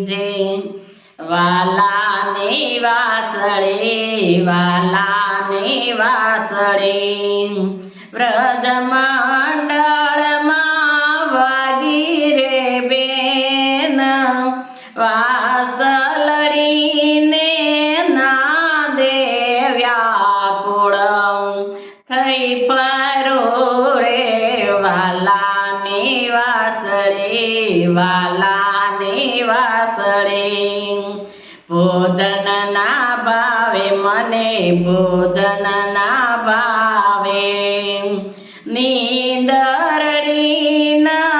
જે વાલાને વાસળે વ્રજમંડળમાં વાગી રે બેન વાસળડીને નાદે વ્યાકુળ થઈ ફરો રે વાલાને વાસળે ભોજન ના ભાવે મને ભોજન ના ભાવે નીંદરડી ના